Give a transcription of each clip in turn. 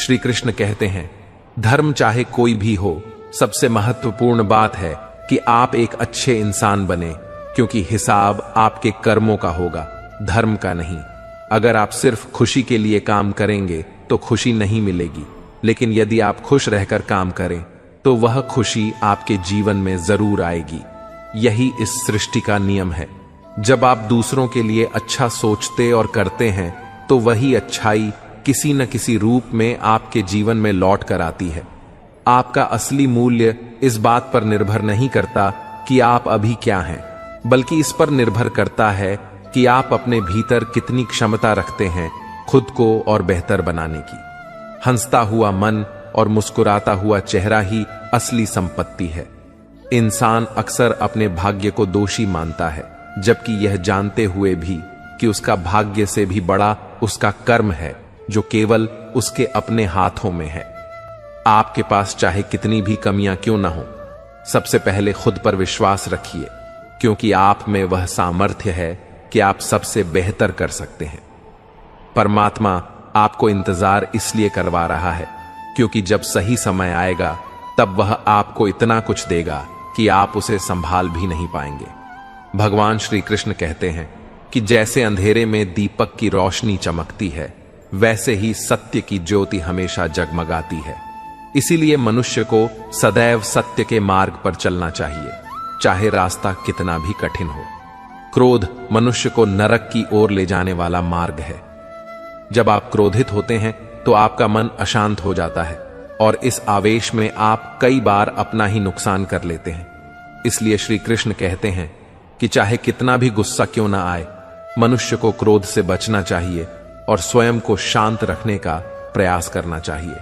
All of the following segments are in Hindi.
श्री कृष्ण कहते हैं, धर्म चाहे कोई भी हो, सबसे महत्वपूर्ण बात है कि आप एक अच्छे इंसान बने, क्योंकि हिसाब आपके कर्मों का होगा, धर्म का नहीं। अगर आप सिर्फ खुशी के लिए काम करेंगे तो खुशी नहीं मिलेगी, लेकिन यदि आप खुश रहकर काम करें तो वह खुशी आपके जीवन में जरूर आएगी। यही इस सृष्टि का नियम है। जब आप दूसरों के लिए अच्छा सोचते और करते हैं तो वही अच्छाई किसी न किसी रूप में आपके जीवन में लौट कर आती है। आपका असली मूल्य इस बात पर निर्भर नहीं करता कि आप अभी क्या हैं, बल्कि इस पर निर्भर करता है कि आप अपने भीतर कितनी क्षमता रखते हैं खुद को और बेहतर बनाने की। हंसता हुआ मन और मुस्कुराता हुआ चेहरा ही असली संपत्ति है। इंसान अक्सर अपने भाग्य को दोषी मानता है, जबकि यह जानते हुए भी कि उसका भाग्य से भी बड़ा उसका कर्म है, जो केवल उसके अपने हाथों में है। आपके पास चाहे कितनी भी कमियां क्यों ना हो, सबसे पहले खुद पर विश्वास रखिए, क्योंकि आप में वह सामर्थ्य है कि आप सबसे बेहतर कर सकते हैं। परमात्मा आपको इंतजार इसलिए करवा रहा है क्योंकि जब सही समय आएगा तब वह आपको इतना कुछ देगा कि आप उसे संभाल भी नहीं पाएंगे। भगवान श्री कृष्ण कहते हैं कि जैसे अंधेरे में दीपक की रोशनी चमकती है, वैसे ही सत्य की ज्योति हमेशा जगमगाती है। इसीलिए मनुष्य को सदैव सत्य के मार्ग पर चलना चाहिए, चाहे रास्ता कितना भी कठिन हो। क्रोध मनुष्य को नरक की ओर ले जाने वाला मार्ग है। जब आप क्रोधित होते हैं तो आपका मन अशांत हो जाता है और इस आवेश में आप कई बार अपना ही नुकसान कर लेते हैं। इसलिए श्री कृष्ण कहते हैं कि चाहे कितना भी गुस्सा क्यों ना आए, मनुष्य को क्रोध से बचना चाहिए और स्वयं को शांत रखने का प्रयास करना चाहिए।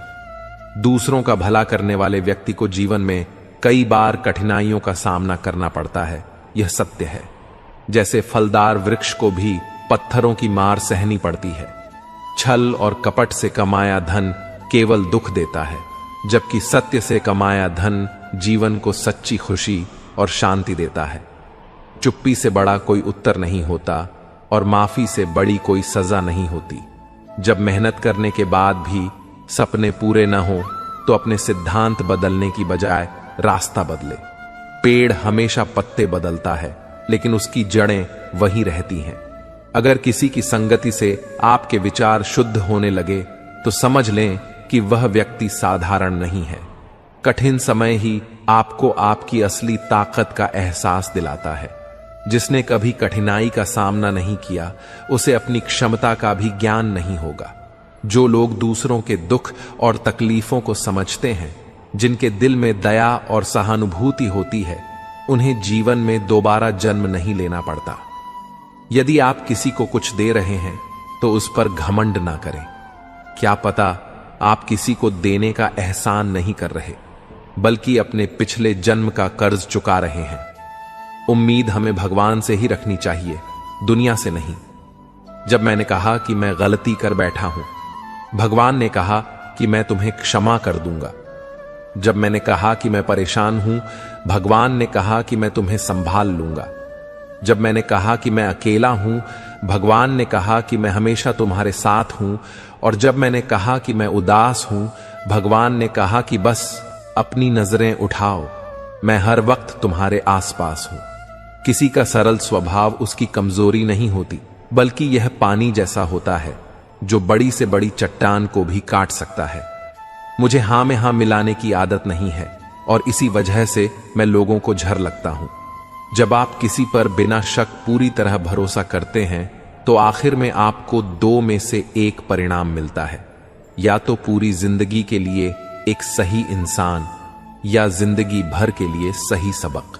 दूसरों का भला करने वाले व्यक्ति को जीवन में कई बार कठिनाइयों का सामना करना पड़ता है, यह सत्य है। जैसे फलदार वृक्ष को भी पत्थरों की मार सहनी पड़ती है। छल और कपट से कमाया धन केवल दुख देता है, जबकि सत्य से कमाया धन जीवन को सच्ची खुशी और शांति देता है। चुप्पी से बड़ा कोई उत्तर नहीं होता और माफी से बड़ी कोई सजा नहीं होती। जब मेहनत करने के बाद भी सपने पूरे न हो तो अपने सिद्धांत बदलने की बजाय रास्ता बदले। पेड़ हमेशा पत्ते बदलता है, लेकिन उसकी जड़ें वही रहती हैं। अगर किसी की संगति से आपके विचार शुद्ध होने लगे तो समझ लें कि वह व्यक्ति साधारण नहीं है। कठिन समय ही आपको आपकी असली ताकत का एहसास दिलाता है। जिसने कभी कठिनाई का सामना नहीं किया, उसे अपनी क्षमता का भी ज्ञान नहीं होगा। जो लोग दूसरों के दुख और तकलीफों को समझते हैं, जिनके दिल में दया और सहानुभूति होती है, उन्हें जीवन में दोबारा जन्म नहीं लेना पड़ता। यदि आप किसी को कुछ दे रहे हैं तो उस पर घमंड ना करें। क्या पता आप किसी को देने का एहसान नहीं कर रहे, बल्कि अपने पिछले जन्म का कर्ज चुका रहे हैं। उम्मीद हमें भगवान से ही रखनी चाहिए, दुनिया से नहीं। जब मैंने कहा कि मैं गलती कर बैठा हूं, भगवान ने कहा कि मैं तुम्हें क्षमा कर दूंगा। जब मैंने कहा कि मैं परेशान हूं, भगवान ने कहा कि मैं तुम्हें संभाल लूंगा। जब मैंने कहा कि मैं अकेला हूं, भगवान ने कहा कि मैं हमेशा तुम्हारे साथ हूं। और जब मैंने कहा कि मैं उदास हूं, भगवान ने कहा कि बस अपनी नजरें उठाओ, मैं हर वक्त तुम्हारे आसपास हूं। किसी का सरल स्वभाव उसकी कमजोरी नहीं होती, बल्कि यह पानी जैसा होता है जो बड़ी से बड़ी चट्टान को भी काट सकता है। मुझे हां में हां मिलाने की आदत नहीं है और इसी वजह से मैं लोगों को झर लगता हूं। जब आप किसी पर बिना शक पूरी तरह भरोसा करते हैं तो आखिर में आपको दो में से एक परिणाम मिलता है, या तो पूरी जिंदगी के लिए एक सही इंसान या जिंदगी भर के लिए सही सबक।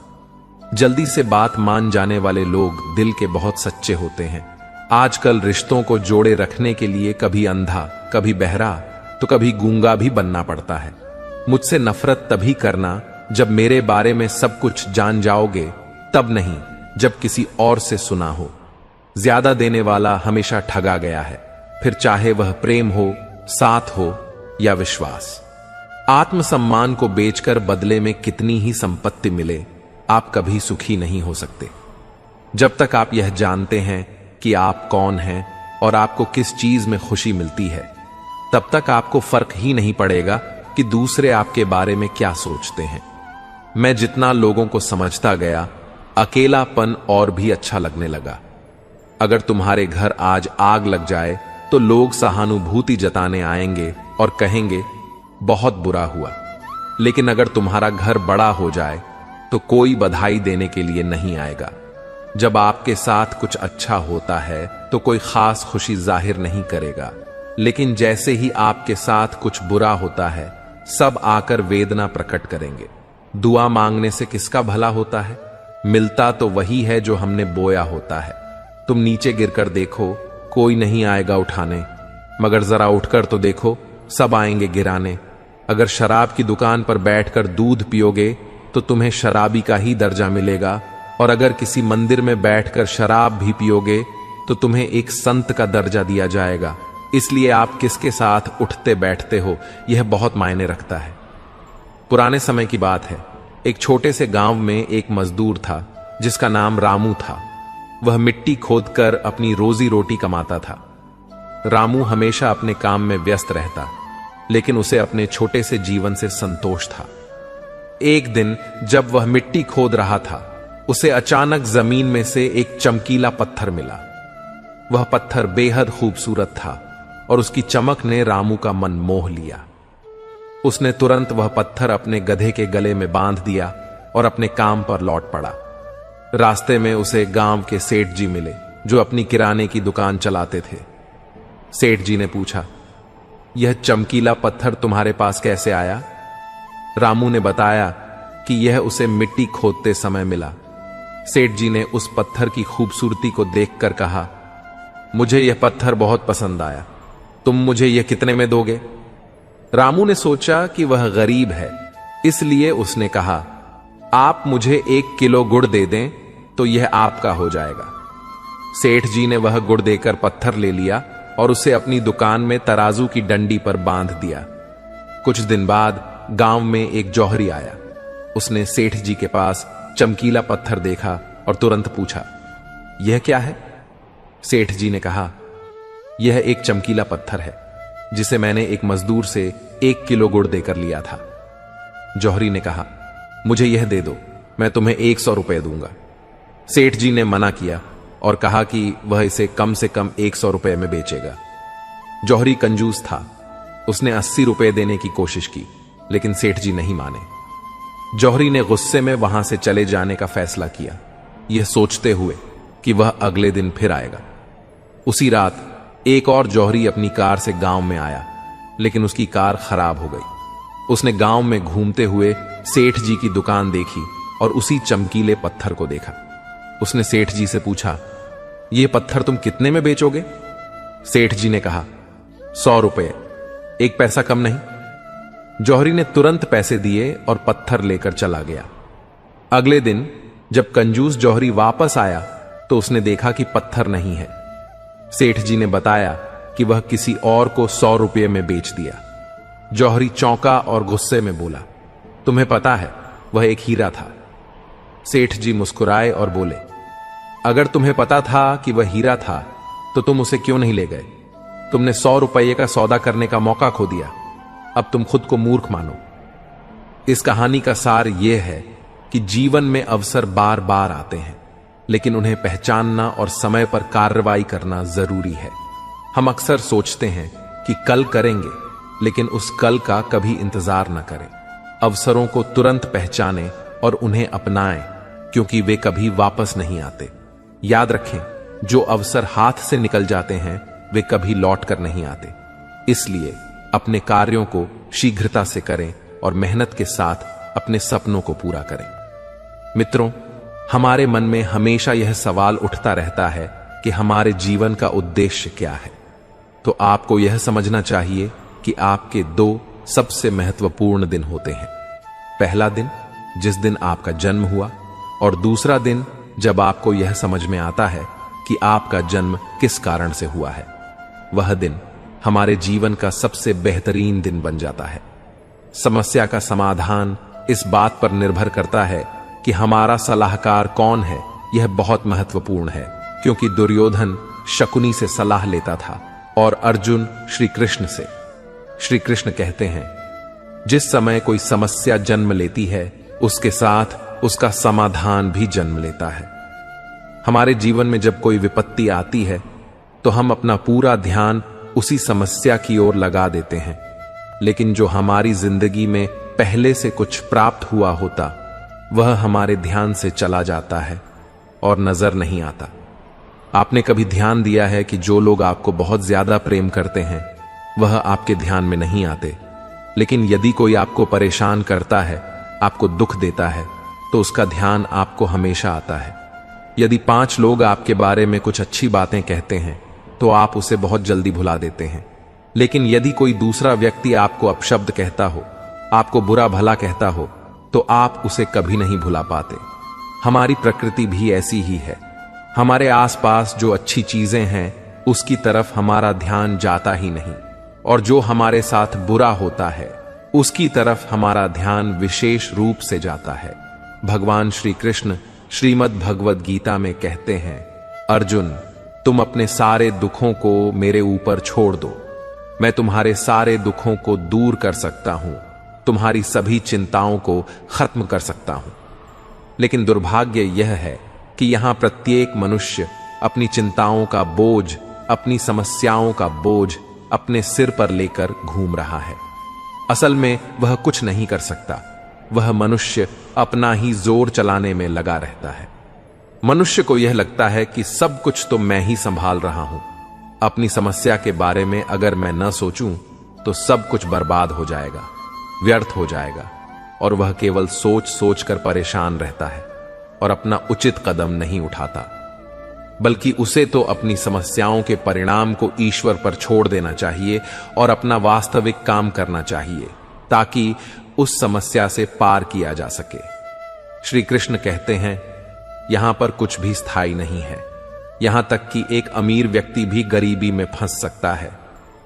जल्दी से बात मान जाने वाले लोग दिल के बहुत सच्चे होते हैं। आजकल रिश्तों को जोड़े रखने के लिए कभी अंधा, कभी बहरा, तो कभी गूंगा भी बनना पड़ता है। मुझसे नफरत तभी करना जब मेरे बारे में सब कुछ जान जाओगे, तब नहीं जब किसी और से सुना हो। ज्यादा देने वाला हमेशा ठगा गया है, फिर चाहे वह प्रेम हो, साथ हो या विश्वास। आत्मसम्मान को बेचकर बदले में कितनी ही संपत्ति मिले, आप कभी सुखी नहीं हो सकते। जब तक आप यह जानते हैं कि आप कौन हैं और आपको किस चीज में खुशी मिलती है, तब तक आपको फर्क ही नहीं पड़ेगा कि दूसरे आपके बारे में क्या सोचते हैं। मैं जितना लोगों को समझता गया, अकेलापन और भी अच्छा लगने लगा। अगर तुम्हारे घर आज आग लग जाए तो लोग सहानुभूति जताने आएंगे और कहेंगे बहुत बुरा हुआ, लेकिन अगर तुम्हारा घर बड़ा हो जाए तो कोई बधाई देने के लिए नहीं आएगा। जब आपके साथ कुछ अच्छा होता है तो कोई खास खुशी जाहिर नहीं करेगा, लेकिन जैसे ही आपके साथ कुछ बुरा होता है सब आकर वेदना प्रकट करेंगे। दुआ मांगने से किसका भला होता है? मिलता तो वही है जो हमने बोया होता है। तुम नीचे गिरकर देखो, कोई नहीं आएगा उठाने, मगर जरा उठकर तो देखो, सब आएंगे गिराने। अगर शराब की दुकान पर बैठकर दूध पियोगे तो तुम्हें शराबी का ही दर्जा मिलेगा, और अगर किसी मंदिर में बैठकर शराब भी पियोगे तो तुम्हें एक संत का दर्जा दिया जाएगा। इसलिए आप किसके साथ उठते बैठते हो यह बहुत मायने रखता है। पुराने समय की बात है। एक छोटे से गांव में एक मजदूर था जिसका नाम रामू था। वह मिट्टी खोदकर अपनी रोजी रोटी कमाता था। रामू हमेशा अपने काम में व्यस्त रहता, लेकिन उसे अपने छोटे से जीवन से संतोष था। एक दिन जब वह मिट्टी खोद रहा था, उसे अचानक जमीन में से एक चमकीला पत्थर मिला। वह पत्थर बेहद खूबसूरत था और उसकी चमक ने रामू का मन मोह लिया। उसने तुरंत वह पत्थर अपने गधे के गले में बांध दिया और अपने काम पर लौट पड़ा। रास्ते में उसे गांव के सेठ जी मिले जो अपनी किराने की दुकान चलाते थे। सेठ जी ने पूछा, यह चमकीला पत्थर तुम्हारे पास कैसे आया? रामू ने बताया कि यह उसे मिट्टी खोदते समय मिला। सेठ जी ने उस पत्थर की खूबसूरती को देखकर कहा, मुझे यह पत्थर बहुत पसंद आया, तुम मुझे यह कितने में दोगे? रामू ने सोचा कि वह गरीब है, इसलिए उसने कहा, आप मुझे 1 किलो गुड़ दे दें तो यह आपका हो जाएगा। सेठ जी ने वह गुड़ देकर पत्थर ले लिया और उसे अपनी दुकान में तराजू की डंडी पर बांध दिया। कुछ दिन बाद गांव में एक जौहरी आया। उसने सेठ जी के पास चमकीला पत्थर देखा और तुरंत पूछा, यह क्या है? सेठ जी ने कहा, यह एक चमकीला पत्थर है जिसे मैंने एक मजदूर से 1 किलो गुड़ देकर लिया था। जौहरी ने कहा, मुझे यह दे दो, मैं तुम्हें 100 रुपए दूंगा। सेठ जी ने मना किया और कहा कि वह इसे कम से कम 100 रुपए में बेचेगा। जौहरी कंजूस था। उसने 80 रुपए देने की कोशिश की, लेकिन सेठ जी नहीं माने। जौहरी ने गुस्से में वहां से चले जाने का फैसला किया, यह सोचते हुए कि वह अगले दिन फिर आएगा। उसी रात एक और जौहरी अपनी कार से गांव में आया, लेकिन उसकी कार खराब हो गई। उसने गांव में घूमते हुए सेठ जी की दुकान देखी और उसी चमकीले पत्थर को देखा। उसने सेठ जी से पूछा, यह पत्थर तुम कितने में बेचोगे? सेठ जी ने कहा, 100 रुपए, 1 पैसा कम नहीं। जौहरी ने तुरंत पैसे दिए और पत्थर लेकर चला गया। अगले दिन जब कंजूस जौहरी वापस आया तो उसने देखा कि पत्थर नहीं है। सेठ जी ने बताया कि वह किसी और को 100 रुपये में बेच दिया। जौहरी चौंका और गुस्से में बोला, तुम्हें पता है वह एक हीरा था। सेठ जी मुस्कुराए और बोले, अगर तुम्हें पता था कि वह हीरा था तो तुम उसे क्यों नहीं ले गए? तुमने 100 रुपये का सौदा करने का मौका खो दिया। अब तुम खुद को मूर्ख मानो। इस कहानी का सार यह है कि जीवन में अवसर बार बार आते हैं, लेकिन उन्हें पहचानना और समय पर कार्रवाई करना जरूरी है। हम अक्सर सोचते हैं कि कल करेंगे, लेकिन उस कल का कभी इंतजार न करें। अवसरों को तुरंत पहचानें और उन्हें अपनाएं, क्योंकि वे कभी वापस नहीं आते। याद रखें, जो अवसर हाथ से निकल जाते हैं वे कभी लौट कर नहीं आते। इसलिए अपने कार्यों को शीघ्रता से करें और मेहनत के साथ अपने सपनों को पूरा करें। मित्रों, हमारे मन में हमेशा यह सवाल उठता रहता है कि हमारे जीवन का उद्देश्य क्या है। तो आपको यह समझना चाहिए कि आपके 2 सबसे महत्वपूर्ण दिन होते हैं। पहला दिन जिस दिन आपका जन्म हुआ, और दूसरा दिन जब आपको यह समझ में आता है कि आपका जन्म किस कारण से हुआ है। वह दिन हमारे जीवन का सबसे बेहतरीन दिन बन जाता है। समस्या का समाधान इस बात पर निर्भर करता है कि हमारा सलाहकार कौन है। यह बहुत महत्वपूर्ण है, क्योंकि दुर्योधन शकुनी से सलाह लेता था और अर्जुन श्री कृष्ण से। श्री कृष्ण कहते हैं, जिस समय कोई समस्या जन्म लेती है उसके साथ उसका समाधान भी जन्म लेता है। हमारे जीवन में जब कोई विपत्ति आती है तो हम अपना पूरा ध्यान उसी समस्या की ओर लगा देते हैं, लेकिन जो हमारी जिंदगी में पहले से कुछ प्राप्त हुआ होता वह हमारे ध्यान से चला जाता है और नजर नहीं आता। आपने कभी ध्यान दिया है कि जो लोग आपको बहुत ज्यादा प्रेम करते हैं वह आपके ध्यान में नहीं आते, लेकिन यदि कोई आपको परेशान करता है, आपको दुख देता है, तो उसका ध्यान आपको हमेशा आता है। यदि 5 लोग आपके बारे में कुछ अच्छी बातें कहते हैं तो आप उसे बहुत जल्दी भुला देते हैं, लेकिन यदि कोई दूसरा व्यक्ति आपको अपशब्द कहता हो, आपको बुरा भला कहता हो, तो आप उसे कभी नहीं भुला पाते। हमारी प्रकृति भी ऐसी ही है। हमारे आसपास जो अच्छी चीजें हैं उसकी तरफ हमारा ध्यान जाता ही नहीं, और जो हमारे साथ बुरा होता है उसकी तरफ हमारा ध्यान विशेष रूप से जाता है। भगवान श्री कृष्ण श्रीमद् भगवद गीता में कहते हैं, अर्जुन, तुम अपने सारे दुखों को मेरे ऊपर छोड़ दो, मैं तुम्हारे सारे दुखों को दूर कर सकता हूं, तुम्हारी सभी चिंताओं को खत्म कर सकता हूं। लेकिन दुर्भाग्य यह है कि यहां प्रत्येक मनुष्य अपनी चिंताओं का बोझ, अपनी समस्याओं का बोझ अपने सिर पर लेकर घूम रहा है। असल में वह कुछ नहीं कर सकता, वह मनुष्य अपना ही जोर चलाने में लगा रहता है। मनुष्य को यह लगता है कि सब कुछ तो मैं ही संभाल रहा हूं, अपनी समस्या के बारे में अगर मैं न सोचूं तो सब कुछ बर्बाद हो जाएगा, व्यर्थ हो जाएगा, और वह केवल सोच सोच कर परेशान रहता है और अपना उचित कदम नहीं उठाता, बल्कि उसे तो अपनी समस्याओं के परिणाम को ईश्वर पर छोड़ देना चाहिए और अपना वास्तविक काम करना चाहिए ताकि उस समस्या से पार किया जा सके। श्री कृष्ण कहते हैं, यहां पर कुछ भी स्थायी नहीं है, यहां तक कि एक अमीर व्यक्ति भी गरीबी में फंस सकता है।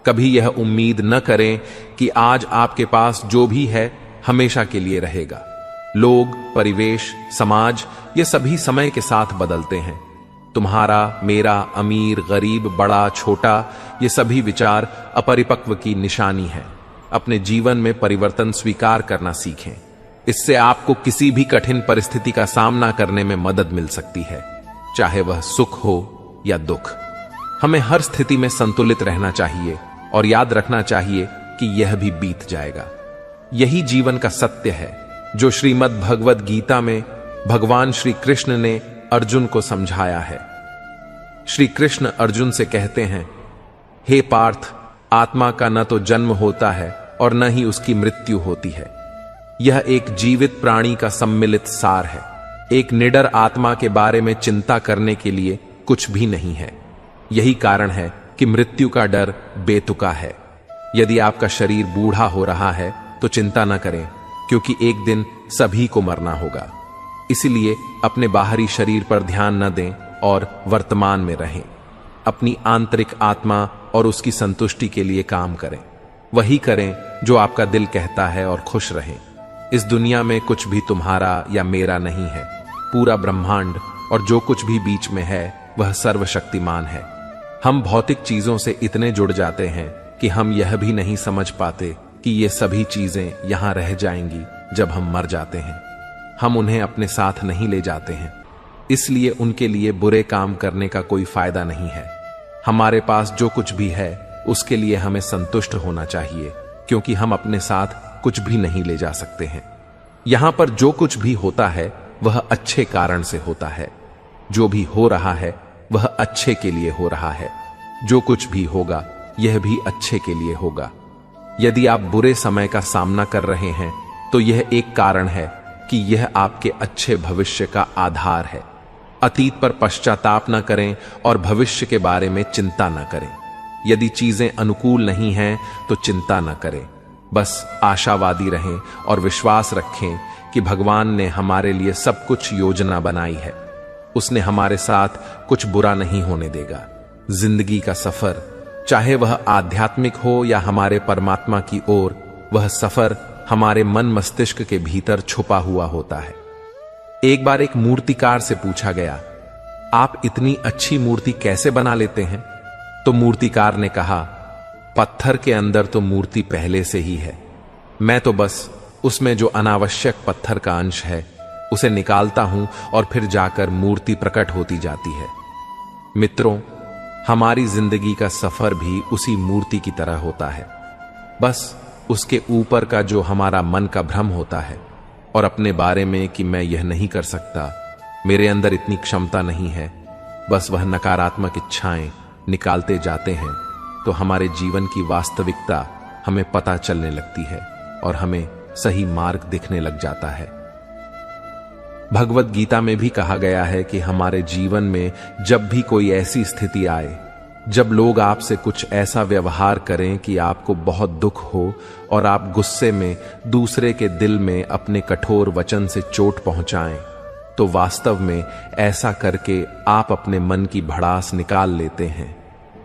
कभी यह उम्मीद न करें कि आज आपके पास जो भी है हमेशा के लिए रहेगा। लोग, परिवेश, समाज, ये सभी समय के साथ बदलते हैं। तुम्हारा, मेरा, अमीर, गरीब, बड़ा, छोटा, ये सभी विचार अपरिपक्व की निशानी है। अपने जीवन में परिवर्तन स्वीकार करना सीखें, इससे आपको किसी भी कठिन परिस्थिति का सामना करने में मदद मिल सकती है, चाहे वह सुख हो या दुख। हमें हर स्थिति में संतुलित रहना चाहिए और याद रखना चाहिए कि यह भी बीत जाएगा। यही जीवन का सत्य है जो श्रीमद् भगवद गीता में भगवान श्री कृष्ण ने अर्जुन को समझाया है। श्री कृष्ण अर्जुन से कहते हैं, हे पार्थ, आत्मा का न तो जन्म होता है और न ही उसकी मृत्यु होती है। यह एक जीवित प्राणी का सम्मिलित सार है। एक निडर आत्मा के बारे में चिंता करने के लिए कुछ भी नहीं है। यही कारण है कि मृत्यु का डर बेतुका है। यदि आपका शरीर बूढ़ा हो रहा है तो चिंता न करें, क्योंकि एक दिन सभी को मरना होगा। इसलिए अपने बाहरी शरीर पर ध्यान न दें और वर्तमान में रहें। अपनी आंतरिक आत्मा और उसकी संतुष्टि के लिए काम करें। वही करें जो आपका दिल कहता है और खुश रहें। इस दुनिया में कुछ भी तुम्हारा या मेरा नहीं है। पूरा ब्रह्मांड और जो कुछ भी बीच में है वह सर्वशक्तिमान है। हम भौतिक चीजों से इतने जुड़ जाते हैं कि हम यह भी नहीं समझ पाते कि ये सभी चीजें यहां रह जाएंगी जब हम मर जाते हैं। हम उन्हें अपने साथ नहीं ले जाते हैं, इसलिए उनके लिए बुरे काम करने का कोई फायदा नहीं है। हमारे पास जो कुछ भी है उसके लिए हमें संतुष्ट होना चाहिए, क्योंकि हम अपने साथ कुछ भी नहीं ले जा सकते हैं। यहां पर जो कुछ भी होता है वह अच्छे कारण से होता है। जो भी हो रहा है वह अच्छे के लिए हो रहा है। जो कुछ भी होगा यह भी अच्छे के लिए होगा। यदि आप बुरे समय का सामना कर रहे हैं तो यह एक कारण है कि यह आपके अच्छे भविष्य का आधार है। अतीत पर पश्चाताप न करें और भविष्य के बारे में चिंता न करें। यदि चीजें अनुकूल नहीं हैं तो चिंता न करें, बस आशावादी रहें और विश्वास रखें कि भगवान ने हमारे लिए सब कुछ योजना बनाई है। उसने हमारे साथ कुछ बुरा नहीं होने देगा। जिंदगी का सफर, चाहे वह आध्यात्मिक हो या हमारे परमात्मा की ओर, वह सफर हमारे मन मस्तिष्क के भीतर छुपा हुआ होता है। एक बार एक मूर्तिकार से पूछा गया, आप इतनी अच्छी मूर्ति कैसे बना लेते हैं? तो मूर्तिकार ने कहा, पत्थर के अंदर तो मूर्ति पहले से ही है, मैं तो बस उसमें जो अनावश्यक पत्थर का अंश है उसे निकालता हूं और फिर जाकर मूर्ति प्रकट होती जाती है। मित्रों, हमारी जिंदगी का सफर भी उसी मूर्ति की तरह होता है। बस उसके ऊपर का जो हमारा मन का भ्रम होता है और अपने बारे में कि मैं यह नहीं कर सकता, मेरे अंदर इतनी क्षमता नहीं है, बस वह नकारात्मक इच्छाएं निकालते जाते हैं तो हमारे जीवन की वास्तविकता हमें पता चलने लगती है और हमें सही मार्ग दिखने लग जाता है। भगवत गीता में भी कहा गया है कि हमारे जीवन में जब भी कोई ऐसी स्थिति आए, जब लोग आपसे कुछ ऐसा व्यवहार करें कि आपको बहुत दुख हो और आप गुस्से में दूसरे के दिल में अपने कठोर वचन से चोट पहुंचाएं, तो वास्तव में ऐसा करके आप अपने मन की भड़ास निकाल लेते हैं।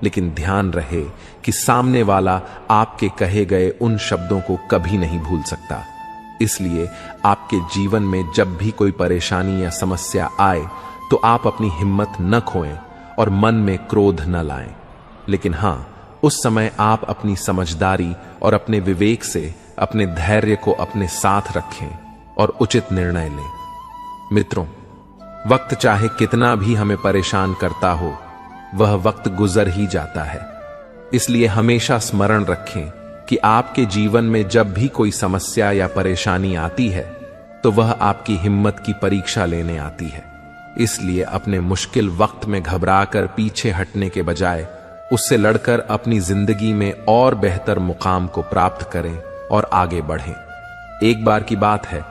लेकिन ध्यान रहे कि सामने वाला आपके कहे गए उन शब्दों को कभी नहीं भूल सकता। इसलिए आपके जीवन में जब भी कोई परेशानी या समस्या आए तो आप अपनी हिम्मत न खोएं और मन में क्रोध न लाएं। लेकिन हां, उस समय आप अपनी समझदारी और अपने विवेक से अपने धैर्य को अपने साथ रखें और उचित निर्णय लें। मित्रों, वक्त चाहे कितना भी हमें परेशान करता हो, वह वक्त गुजर ही जाता है। इसलिए हमेशा स्मरण रखें कि आपके जीवन में जब भी कोई समस्या या परेशानी आती है तो वह आपकी हिम्मत की परीक्षा लेने आती है। इसलिए अपने मुश्किल वक्त में घबराकर पीछे हटने के बजाय उससे लड़कर अपनी जिंदगी में और बेहतर मुकाम को प्राप्त करें और आगे बढ़ें। एक बार की बात है,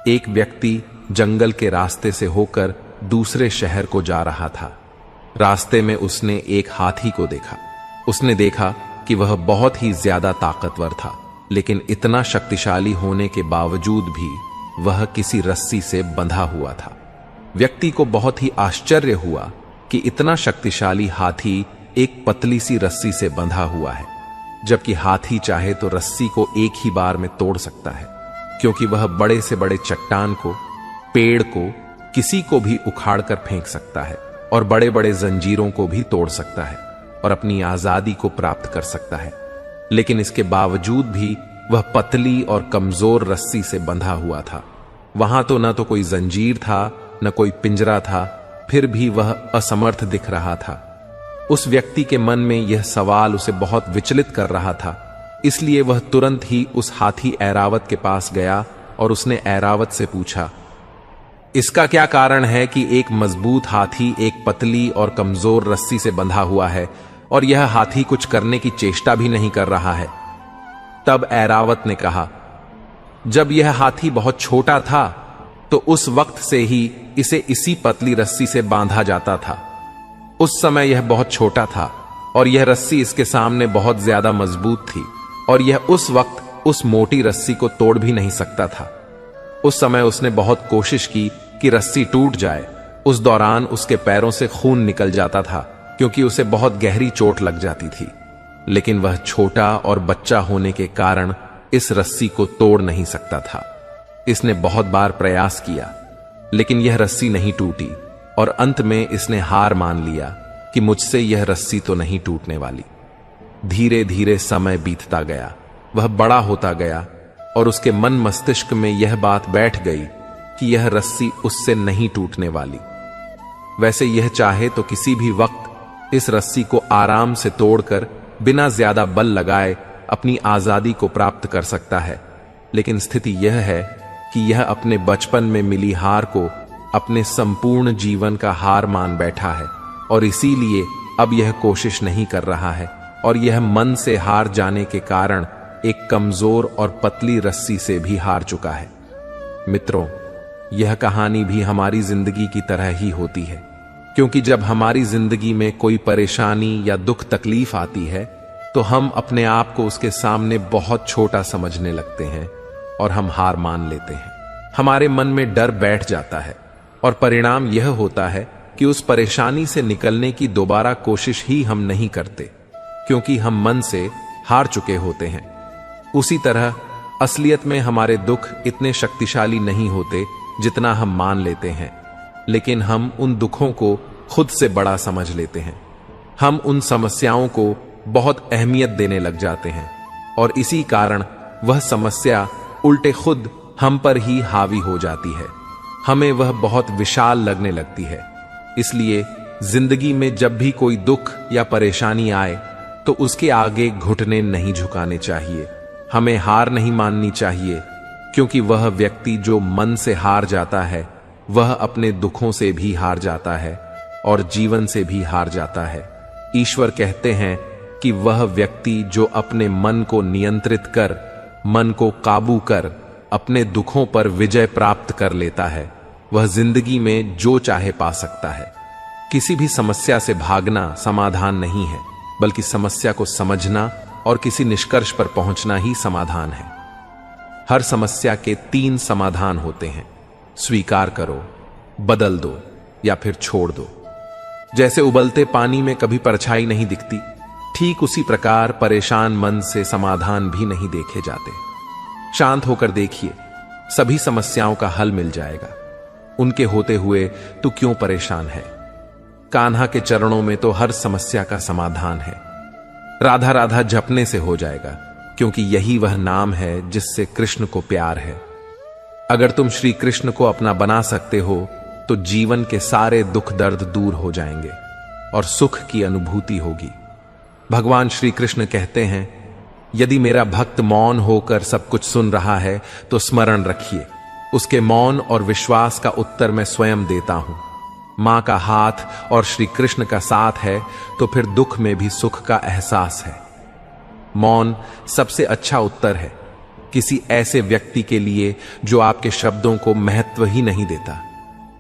एक व्यक्ति जंगल के रास्ते से होकर दूसरे शहर को जा रहा था। रास्ते में उसने एक हाथी को देखा। उसने देखा कि वह बहुत ही ज्यादा ताकतवर था, लेकिन इतना शक्तिशाली होने के बावजूद भी वह किसी रस्सी से बंधा हुआ था। व्यक्ति को बहुत ही आश्चर्य हुआ कि इतना शक्तिशाली हाथी एक पतली सी रस्सी से बंधा हुआ है, जबकि हाथी चाहे तो रस्सी को एक ही बार में तोड़ सकता है, क्योंकि वह बड़े से बड़े चट्टान को, पेड़ को, किसी को भी उखाड़ कर फेंक सकता है और बड़े बड़े जंजीरों को भी तोड़ सकता है और अपनी आजादी को प्राप्त कर सकता है। लेकिन इसके बावजूद भी वह पतली और कमजोर रस्सी से बंधा हुआ था। वहां तो न तो कोई जंजीर था, न कोई पिंजरा था, फिर भी वह असमर्थ दिख रहा था। उस व्यक्ति के मन में यह सवाल उसे बहुत विचलित कर रहा था। इसलिए वह तुरंत ही उस हाथी ऐरावत के पास गया और उसने ऐरावत से पूछा, इसका क्या कारण है कि एक मजबूत हाथी एक पतली और कमजोर रस्सी से बंधा हुआ है और यह हाथी कुछ करने की चेष्टा भी नहीं कर रहा है? तब ऐरावत ने कहा, जब यह हाथी बहुत छोटा था तो उस वक्त से ही इसे इसी पतली रस्सी से बांधा जाता था। उस समय यह बहुत छोटा था और यह रस्सी इसके सामने बहुत ज्यादा मजबूत थी और यह उस वक्त उस मोटी रस्सी को तोड़ भी नहीं सकता था। उस समय उसने बहुत कोशिश की कि रस्सी टूट जाए। उस दौरान उसके पैरों से खून निकल जाता था क्योंकि उसे बहुत गहरी चोट लग जाती थी। लेकिन वह छोटा और बच्चा होने के कारण इस रस्सी को तोड़ नहीं सकता था। इसने बहुत बार प्रयास किया, लेकिन यह रस्सी नहीं टूटी और अंत में इसने हार मान लिया कि मुझसे यह रस्सी तो नहीं टूटने वाली। धीरे धीरे समय बीतता गया, वह बड़ा होता गया और उसके मन मस्तिष्क में यह बात बैठ गई कि यह रस्सी उससे नहीं टूटने वाली। वैसे यह चाहे तो किसी भी वक्त इस रस्सी को आराम से तोड़कर बिना ज्यादा बल लगाए अपनी आजादी को प्राप्त कर सकता है। लेकिन स्थिति यह है कि यह अपने बचपन में मिली हार को अपने संपूर्ण जीवन का हार मान बैठा है और इसीलिए अब यह कोशिश नहीं कर रहा है और यह मन से हार जाने के कारण एक कमजोर और पतली रस्सी से भी हार चुका है। मित्रों, यह कहानी भी हमारी जिंदगी की तरह ही होती है, क्योंकि जब हमारी जिंदगी में कोई परेशानी या दुख तकलीफ आती है तो हम अपने आप को उसके सामने बहुत छोटा समझने लगते हैं और हम हार मान लेते हैं। हमारे मन में डर बैठ जाता है और परिणाम यह होता है कि उस परेशानी से निकलने की दोबारा कोशिश ही हम नहीं करते, क्योंकि हम मन से हार चुके होते हैं। उसी तरह असलियत में हमारे दुख इतने शक्तिशाली नहीं होते जितना हम मान लेते हैं, लेकिन हम उन दुखों को खुद से बड़ा समझ लेते हैं। हम उन समस्याओं को बहुत अहमियत देने लग जाते हैं और इसी कारण वह समस्या उल्टे खुद हम पर ही हावी हो जाती है। हमें वह बहुत विशाल लगने लगती है। इसलिए जिंदगी में जब भी कोई दुख या परेशानी आए तो उसके आगे घुटने नहीं झुकाने चाहिए। हमें हार नहीं माननी चाहिए, क्योंकि वह व्यक्ति जो मन से हार जाता है वह अपने दुखों से भी हार जाता है और जीवन से भी हार जाता है। ईश्वर कहते हैं कि वह व्यक्ति जो अपने मन को नियंत्रित कर, मन को काबू कर अपने दुखों पर विजय प्राप्त कर लेता है, वह जिंदगी में जो चाहे पा सकता है। किसी भी समस्या से भागना समाधान नहीं है, बल्कि समस्या को समझना और किसी निष्कर्ष पर पहुंचना ही समाधान है। हर समस्या के 3 समाधान होते हैं: स्वीकार करो, बदल दो या फिर छोड़ दो। जैसे उबलते पानी में कभी परछाई नहीं दिखती, ठीक उसी प्रकार परेशान मन से समाधान भी नहीं देखे जाते। शांत होकर देखिए, सभी समस्याओं का हल मिल जाएगा। उनके होते हुए तू क्यों परेशान है? कान्हा के चरणों में तो हर समस्या का समाधान है। राधा राधा जपने से हो जाएगा, क्योंकि यही वह नाम है जिससे कृष्ण को प्यार है। अगर तुम श्री कृष्ण को अपना बना सकते हो तो जीवन के सारे दुख दर्द दूर हो जाएंगे और सुख की अनुभूति होगी। भगवान श्री कृष्ण कहते हैं, यदि मेरा भक्त मौन होकर सब कुछ सुन रहा है तो स्मरण रखिए, उसके मौन और विश्वास का उत्तर मैं स्वयं देता हूं। मां का हाथ और श्री कृष्ण का साथ है तो फिर दुख में भी सुख का एहसास है। मौन सबसे अच्छा उत्तर है किसी ऐसे व्यक्ति के लिए जो आपके शब्दों को महत्व ही नहीं देता।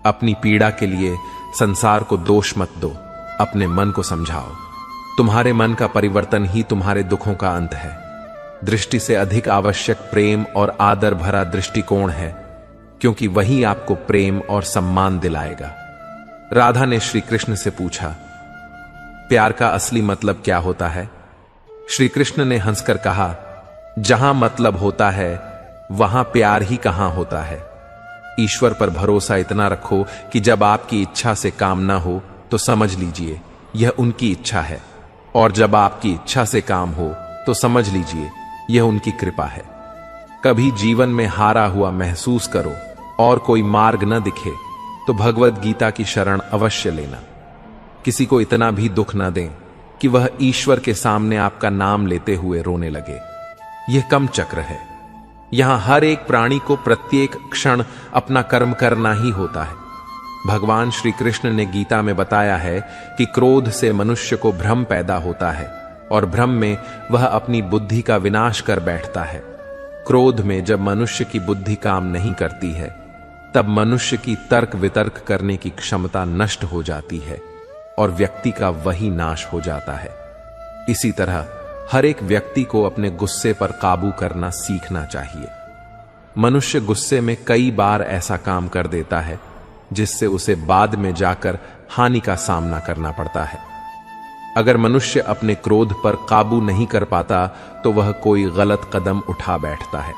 अपनी पीड़ा के लिए संसार को दोष मत दो, अपने मन को समझाओ। तुम्हारे मन का परिवर्तन ही तुम्हारे दुखों का अंत है। दृष्टि से अधिक आवश्यक प्रेम और आदर भरा दृष्टिकोण है, क्योंकि वही आपको प्रेम और सम्मान दिलाएगा। राधा ने श्री कृष्ण से पूछा, प्यार का असली मतलब क्या होता है? श्री कृष्ण ने हंसकर कहा, जहां मतलब होता है वहां प्यार ही कहां होता है। ईश्वर पर भरोसा इतना रखो कि जब आपकी इच्छा से काम ना हो तो समझ लीजिए यह उनकी इच्छा है, और जब आपकी इच्छा से काम हो तो समझ लीजिए यह उनकी कृपा है। कभी जीवन में हारा हुआ महसूस करो और कोई मार्ग न दिखे तो भगवद गीता की शरण अवश्य लेना। किसी को इतना भी दुख न दें कि वह ईश्वर के सामने आपका नाम लेते हुए रोने लगे। यह कम चक्र है। यहां हर एक प्राणी को प्रत्येक क्षण अपना कर्म करना ही होता है। भगवान श्री कृष्ण ने गीता में बताया है कि क्रोध से मनुष्य को भ्रम पैदा होता है और भ्रम में वह अपनी बुद्धि का विनाश कर बैठता है। क्रोध में जब मनुष्य की बुद्धि काम नहीं करती है तब मनुष्य की तर्क वितर्क करने की क्षमता नष्ट हो जाती है और व्यक्ति का वही नाश हो जाता है। इसी तरह हर एक व्यक्ति को अपने गुस्से पर काबू करना सीखना चाहिए। मनुष्य गुस्से में कई बार ऐसा काम कर देता है जिससे उसे बाद में जाकर हानि का सामना करना पड़ता है। अगर मनुष्य अपने क्रोध पर काबू नहीं कर पाता तो वह कोई गलत कदम उठा बैठता है।